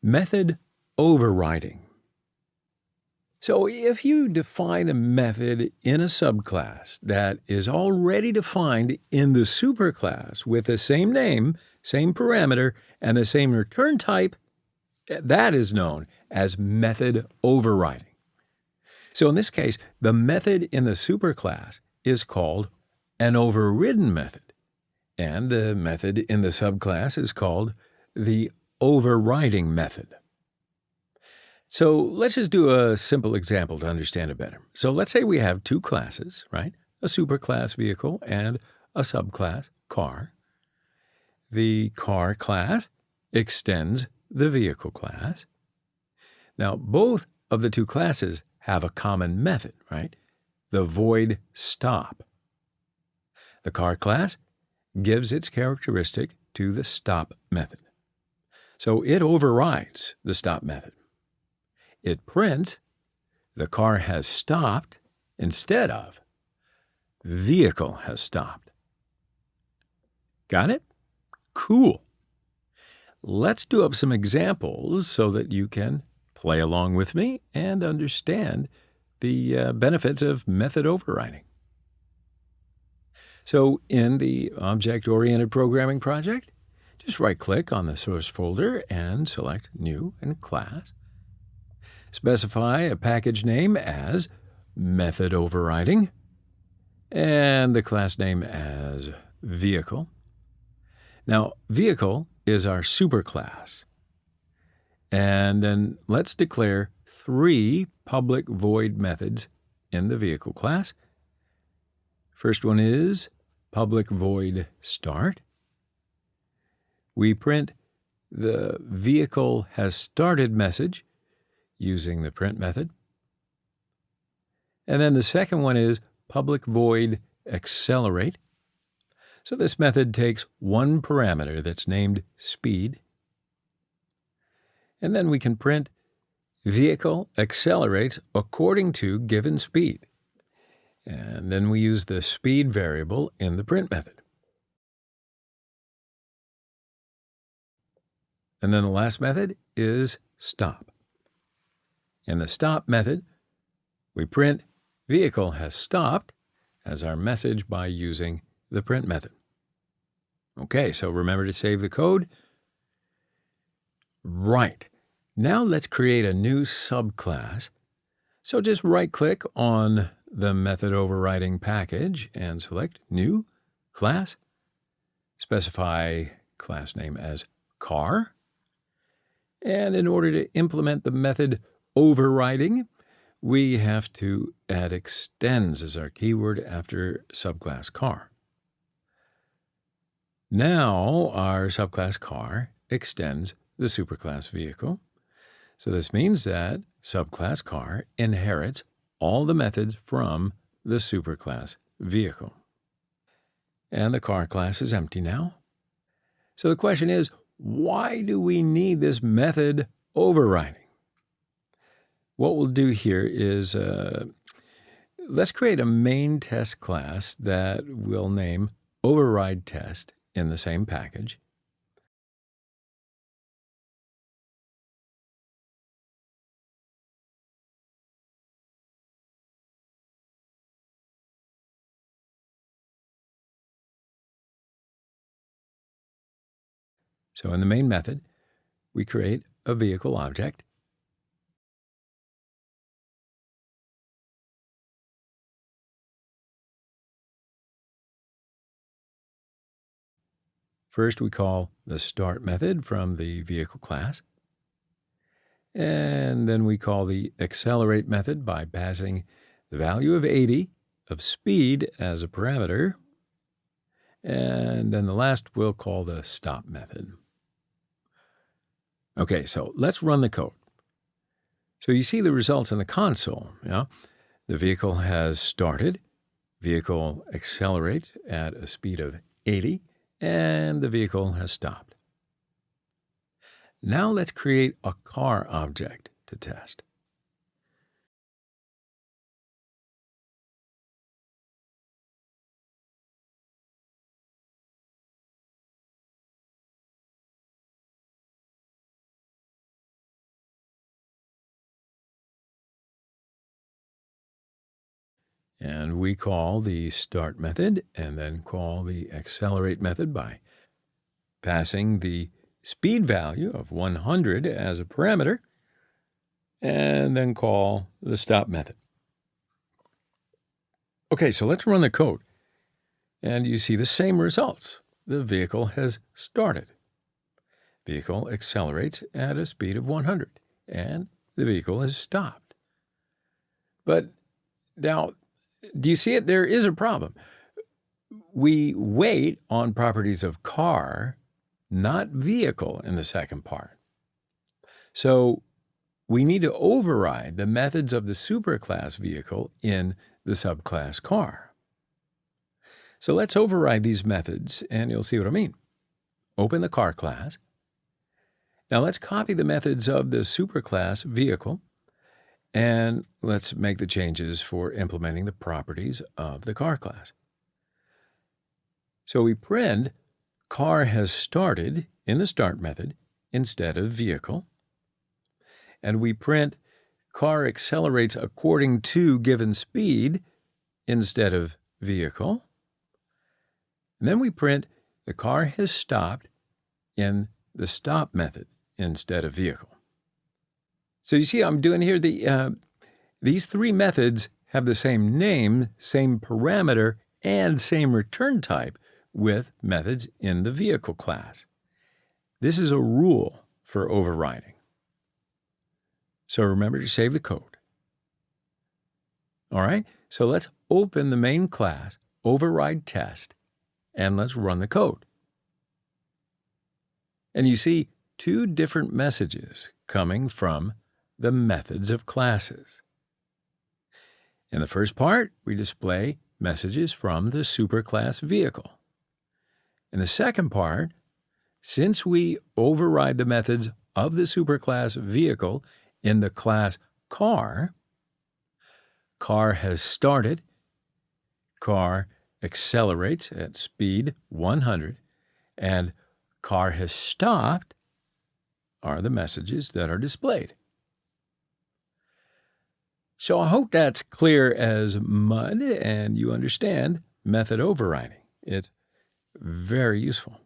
Method overriding. So if you define a method in a subclass that is already defined in the superclass with the same name, same parameter, and the same return type, that is known as method overriding. So in this case, the method in the superclass is called an overridden method, and the method in the subclass is called the overriding method. So let's just do a simple example to understand it better. So let's say we have two classes, right? A superclass vehicle and a subclass car. The car class extends the vehicle class. Now, both of the two classes have a common method, right? The void stop. The car class gives its characteristic to the stop method. So it overrides the stop method. It prints the car has stopped instead of vehicle has stopped. Got it? Cool. Let's do up some examples so that you can play along with me and understand the benefits of method overriding. So in the object-oriented programming project, just right-click on the source folder and select New and Class. Specify a package name as method overriding and the class name as vehicle. Now, vehicle is our superclass. And then let's declare 3 public void methods in the vehicle class. First one is public void start. We print the vehicle has started message using the print method. And then the second one is public void accelerate. So this method takes one parameter that's named speed. And then we can print vehicle accelerates according to given speed. And then we use the speed variable in the print method. And then the last method is stop. In the stop method, we print vehicle has stopped as our message by using the print method. Okay, so remember to save the code. Right. Now let's create a new subclass. So just right-click on the method overriding package and select New, Class. Specify class name as car. And in order to implement the method overriding, we have to add extends as our keyword after subclass car. Now our subclass car extends the superclass vehicle. So this means that subclass car inherits all the methods from the superclass vehicle. And the car class is empty now. So the question is, why do we need this method overriding? What we'll do here is let's create a main test class that we'll name override test in the same package. So in the main method, we create a vehicle object. First, we call the start method from the vehicle class. And then we call the accelerate method by passing the value of 80 of speed as a parameter. And then the last we'll call the stop method. Okay, so let's run the code. So you see the results in the console. The vehicle has started, vehicle accelerates at a speed of 80, and the vehicle has stopped. Now let's create a car object to test. And we call the start method and then call the accelerate method by passing the speed value of 100 as a parameter, and then call the stop method. Okay, so let's run the code. And you see the same results. The vehicle has started. Vehicle accelerates at a speed of 100, and the vehicle has stopped. But now, do you see it? There is a problem. We wait on properties of car, not vehicle in the second part. So we need to override the methods of the superclass vehicle in the subclass car. So let's override these methods, and you'll see what I mean. Open the car class. Now let's copy the methods of the superclass vehicle, and let's make the changes for implementing the properties of the car class. So we print car has started in the start method instead of vehicle. And we print car accelerates according to given speed instead of vehicle. And then we print the car has stopped in the stop method instead of vehicle. So you see what I'm doing here? These three methods have the same name, same parameter, and same return type with methods in the vehicle class. This is a rule for overriding. So remember to save the code. All right, so let's open the main class, override test, and let's run the code. And you see two different messages coming from the methods of classes. In the first part, we display messages from the superclass vehicle. In the second part, since we override the methods of the superclass vehicle in the class car, car has started, car accelerates at speed 100, and car has stopped are the messages that are displayed. So I hope that's clear as mud and you understand method overriding. It's very useful.